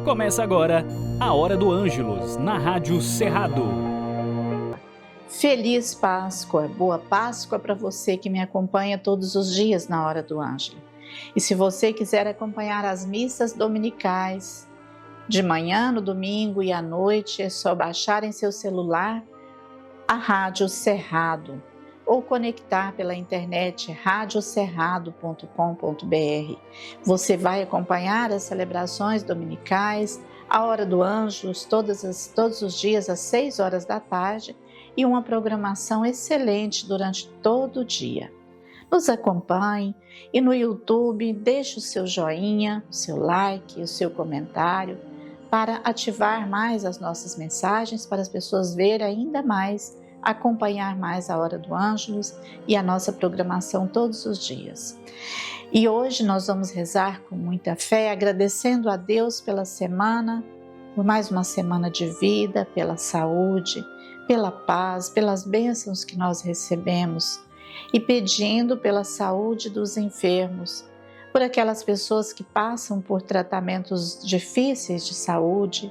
Começa agora a Hora do Ângelus, na Rádio Cerrado. Feliz Páscoa, boa Páscoa para você que me acompanha todos os dias na Hora do Ângelo. E se você quiser acompanhar as missas dominicais, de manhã, no domingo e à noite, é só baixar em seu celular a Rádio Cerrado ou conectar pela internet radiocerrado.com.br. Você vai acompanhar as celebrações dominicais, a Hora do Ângelus, todos os dias às 6 horas da tarde e uma programação excelente durante todo o dia. Nos acompanhe e no YouTube deixe o seu joinha, o seu like, o seu comentário para ativar mais as nossas mensagens, para as pessoas verem ainda mais, acompanhar mais a Hora do Ângelus e a nossa programação todos os dias. E hoje nós vamos rezar com muita fé, agradecendo a Deus pela semana, por mais uma semana de vida, pela saúde, pela paz, pelas bênçãos que nós recebemos e pedindo pela saúde dos enfermos, por aquelas pessoas que passam por tratamentos difíceis de saúde,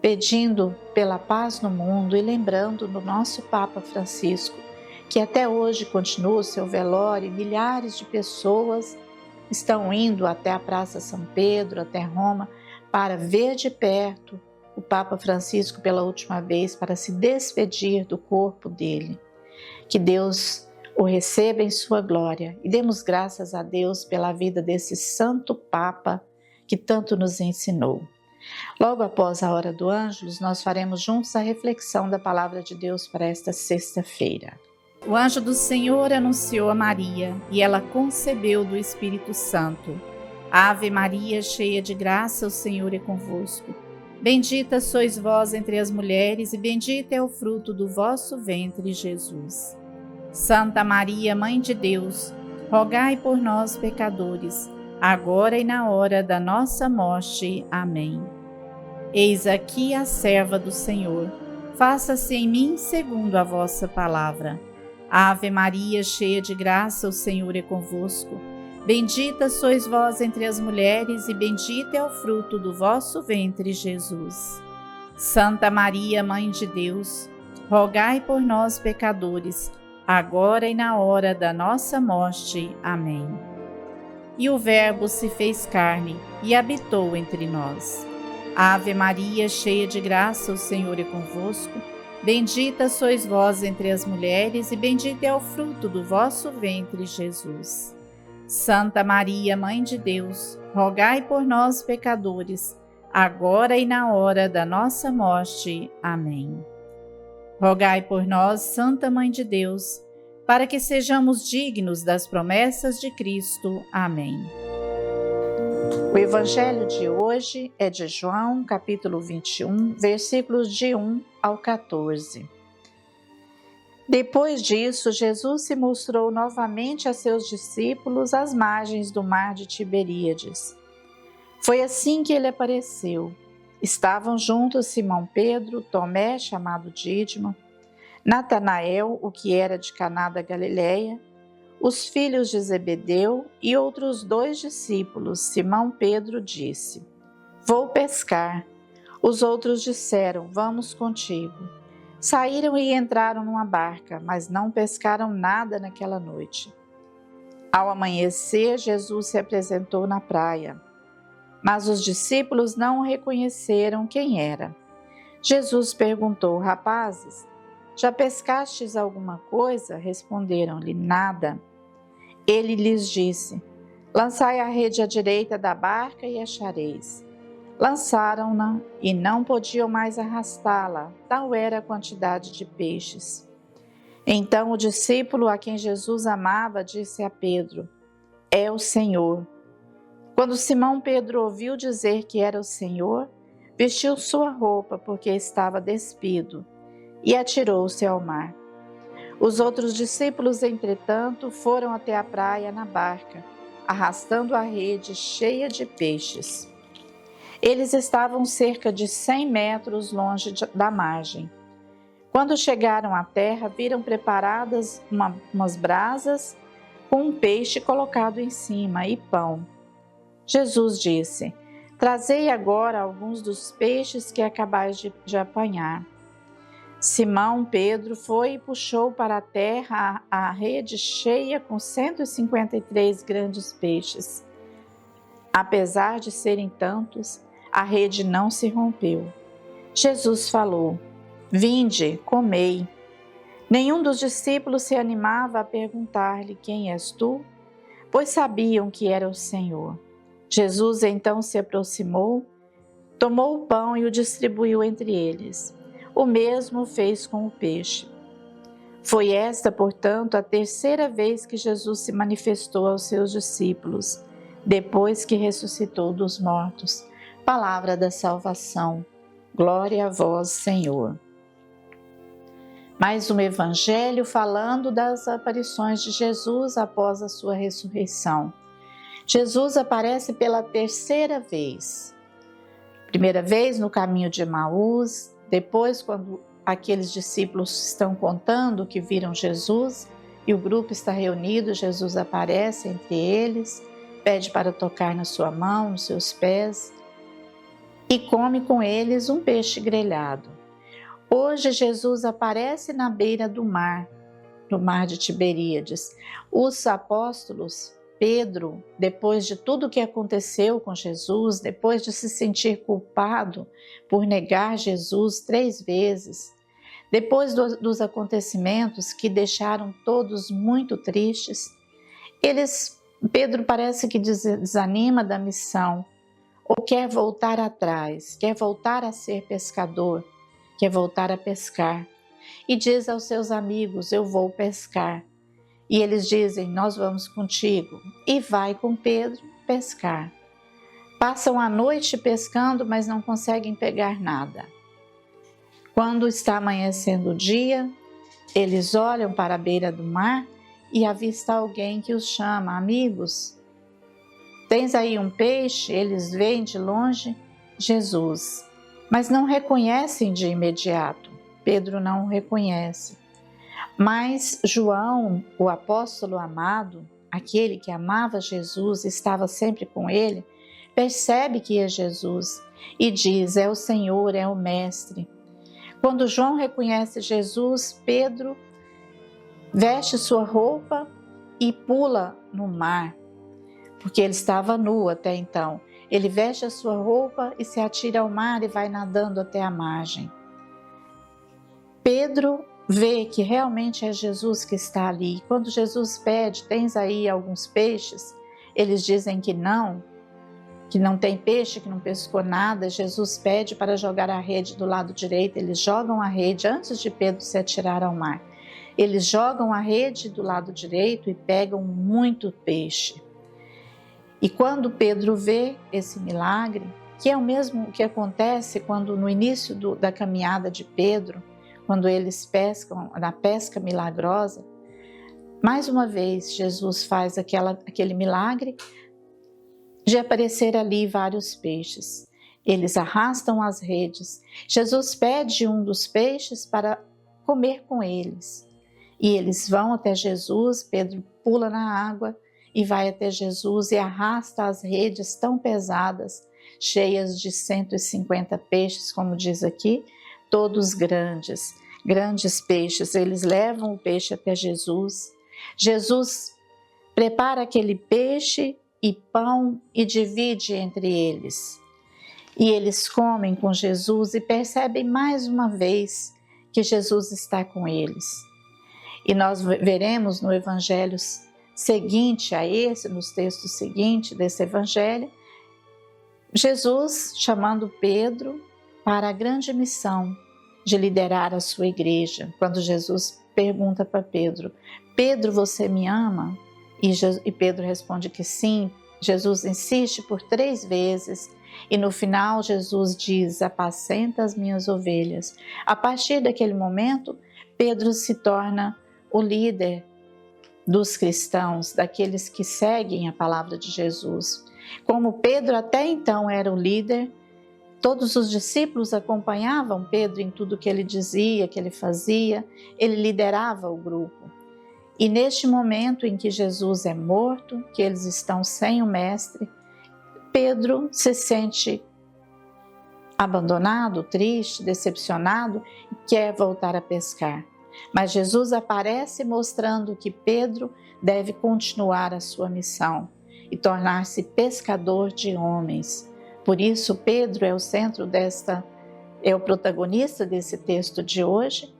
pedindo pela paz no mundo e lembrando do nosso Papa Francisco, que até hoje continua o seu velório e milhares de pessoas estão indo até a Praça São Pedro, até Roma, para ver de perto o Papa Francisco pela última vez, para se despedir do corpo dele. Que Deus o receba em sua glória e demos graças a Deus pela vida desse santo Papa que tanto nos ensinou. Logo após a Hora do Ângelus, nós faremos juntos a reflexão da Palavra de Deus para esta sexta-feira. O anjo do Senhor anunciou a Maria e ela concebeu do Espírito Santo. Ave Maria, cheia de graça, o Senhor é convosco. Bendita sois vós entre as mulheres e bendito é o fruto do vosso ventre, Jesus. Santa Maria, Mãe de Deus, rogai por nós, pecadores, agora e na hora da nossa morte. Amém. Eis aqui a serva do Senhor, faça-se em mim segundo a vossa palavra. Ave Maria, cheia de graça, o Senhor é convosco. Bendita sois vós entre as mulheres e bendito é o fruto do vosso ventre, Jesus. Santa Maria, Mãe de Deus, rogai por nós, pecadores, agora e na hora da nossa morte. Amém. E o Verbo se fez carne e habitou entre nós. Ave Maria, cheia de graça, o Senhor é convosco. Bendita sois vós entre as mulheres e bendito é o fruto do vosso ventre, Jesus. Santa Maria, Mãe de Deus, rogai por nós, pecadores, agora e na hora da nossa morte. Amém. Rogai por nós, Santa Mãe de Deus, para que sejamos dignos das promessas de Cristo. Amém. O Evangelho de hoje é de João, capítulo 21, versículos de 1 ao 14. Depois disso, Jesus se mostrou novamente a seus discípulos às margens do mar de Tiberíades. Foi assim que ele apareceu. Estavam juntos Simão Pedro, Tomé, chamado Dídimo, Natanael, o que era de Caná da Galileia, os filhos de Zebedeu e outros 2 discípulos. Simão Pedro disse: Vou pescar. Os outros disseram: Vamos contigo. Saíram e entraram numa barca, mas não pescaram nada naquela noite. Ao amanhecer, Jesus se apresentou na praia, mas os discípulos não reconheceram quem era. Jesus perguntou: Rapazes, já pescastes alguma coisa? Responderam-lhe: Nada. Ele lhes disse: Lançai a rede à direita da barca e achareis. Lançaram-na e não podiam mais arrastá-la, tal era a quantidade de peixes. Então o discípulo a quem Jesus amava disse a Pedro: É o Senhor. Quando Simão Pedro ouviu dizer que era o Senhor, vestiu sua roupa, porque estava despido, e atirou-se ao mar. Os outros discípulos, entretanto, foram até a praia na barca, arrastando a rede cheia de peixes. Eles estavam cerca de 100 metros longe da margem. Quando chegaram à terra, viram preparadas umas brasas com um peixe colocado em cima e pão. Jesus disse: Trazei agora alguns dos peixes que acabais de apanhar. Simão Pedro foi e puxou para a terra a rede cheia com 153 grandes peixes. Apesar de serem tantos, a rede não se rompeu. Jesus falou: Vinde, comei. Nenhum dos discípulos se animava a perguntar-lhe: Quem és tu? Pois sabiam que era o Senhor. Jesus então se aproximou, tomou o pão e o distribuiu entre eles. O mesmo fez com o peixe. Foi esta, portanto, a terceira vez que Jesus se manifestou aos seus discípulos, depois que ressuscitou dos mortos. Palavra da salvação. Glória a vós, Senhor. Mais um evangelho falando das aparições de Jesus após a sua ressurreição. Jesus aparece pela terceira vez. Primeira vez no caminho de Emaús, depois quando aqueles discípulos estão contando que viram Jesus e o grupo está reunido, Jesus aparece entre eles, pede para tocar na sua mão, nos seus pés e come com eles um peixe grelhado. Hoje Jesus aparece na beira do mar, no mar de Tiberíades. Os apóstolos, Pedro, depois de tudo o que aconteceu com Jesus, depois de se sentir culpado por negar Jesus 3 vezes, depois dos acontecimentos que deixaram todos muito tristes, Pedro parece que desanima da missão, ou quer voltar atrás, quer voltar a ser pescador, quer voltar a pescar. E diz aos seus amigos: eu vou pescar. E eles dizem: nós vamos contigo. E vai com Pedro pescar. Passam a noite pescando, mas não conseguem pegar nada. Quando está amanhecendo o dia, eles olham para a beira do mar e avista alguém que os chama: amigos, tens aí um peixe? Eles veem de longe Jesus, mas não reconhecem de imediato. Pedro não o reconhece. Mas João, o apóstolo amado, aquele que amava Jesus e estava sempre com ele, percebe que é Jesus e diz: é o Senhor, é o Mestre. Quando João reconhece Jesus, Pedro veste sua roupa e pula no mar, porque ele estava nu até então. Ele veste a sua roupa e se atira ao mar e vai nadando até a margem. Pedro vê que realmente é Jesus que está ali. Quando Jesus pede: tens aí alguns peixes? Eles dizem que não tem peixe, que não pescou nada. Jesus pede para jogar a rede do lado direito. Eles jogam a rede antes de Pedro se atirar ao mar. Eles jogam a rede do lado direito e pegam muito peixe. E quando Pedro vê esse milagre, que é o mesmo que acontece quando no início da caminhada de Pedro, quando eles pescam, na pesca milagrosa, mais uma vez Jesus faz aquele milagre de aparecer ali vários peixes. Eles arrastam as redes. Jesus pede um dos peixes para comer com eles. E eles vão até Jesus, Pedro pula na água e vai até Jesus e arrasta as redes tão pesadas, cheias de 150 peixes, como diz aqui, todos grandes peixes. Eles levam o peixe até Jesus. Jesus prepara aquele peixe e pão e divide entre eles. E eles comem com Jesus e percebem mais uma vez que Jesus está com eles. E nós veremos no evangelho seguinte a esse, nos textos seguintes desse evangelho, Jesus chamando Pedro para a grande missão de liderar a sua igreja. Quando Jesus pergunta para Pedro: Pedro, você me ama? E Pedro responde que sim. Jesus insiste por 3 vezes e no final Jesus diz: apacenta as minhas ovelhas. A partir daquele momento, Pedro se torna o líder dos cristãos, daqueles que seguem a palavra de Jesus. Como Pedro até então era o líder, todos os discípulos acompanhavam Pedro em tudo que ele dizia, que ele fazia, ele liderava o grupo. E neste momento em que Jesus é morto, que eles estão sem o Mestre, Pedro se sente abandonado, triste, decepcionado e quer voltar a pescar. Mas Jesus aparece mostrando que Pedro deve continuar a sua missão e tornar-se pescador de homens. Por isso, Pedro é o protagonista desse texto de hoje,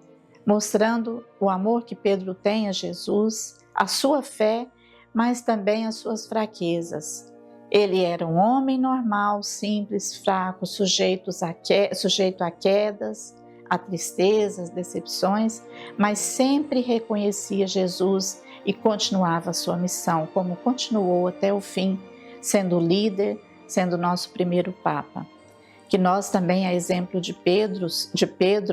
mostrando o amor que Pedro tem a Jesus, a sua fé, mas também as suas fraquezas. Ele era um homem normal, simples, fraco, sujeito a quedas, a tristezas, decepções, mas sempre reconhecia Jesus e continuava a sua missão, como continuou até o fim, sendo líder, sendo nosso primeiro Papa. Que nós também, a exemplo de Pedro,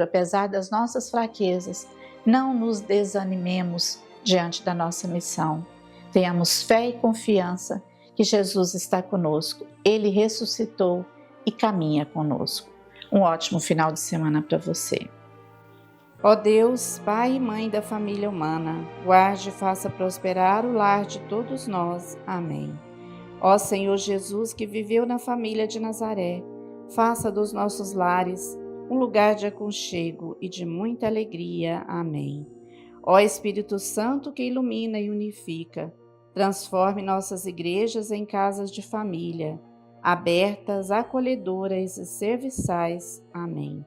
apesar das nossas fraquezas, não nos desanimemos diante da nossa missão. Tenhamos fé e confiança que Jesus está conosco, Ele ressuscitou e caminha conosco. Um ótimo final de semana para você. Ó Deus, Pai e Mãe da família humana, guarde e faça prosperar o lar de todos nós. Amém. Ó Senhor Jesus, que viveu na família de Nazaré, faça dos nossos lares um lugar de aconchego e de muita alegria. Amém. Ó Espírito Santo, que ilumina e unifica, transforme nossas igrejas em casas de família, abertas, acolhedoras e serviçais. Amém.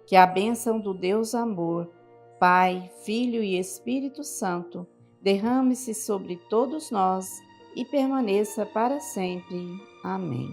Que a bênção do Deus Amor, Pai, Filho e Espírito Santo, derrame-se sobre todos nós e permaneça para sempre. Amém.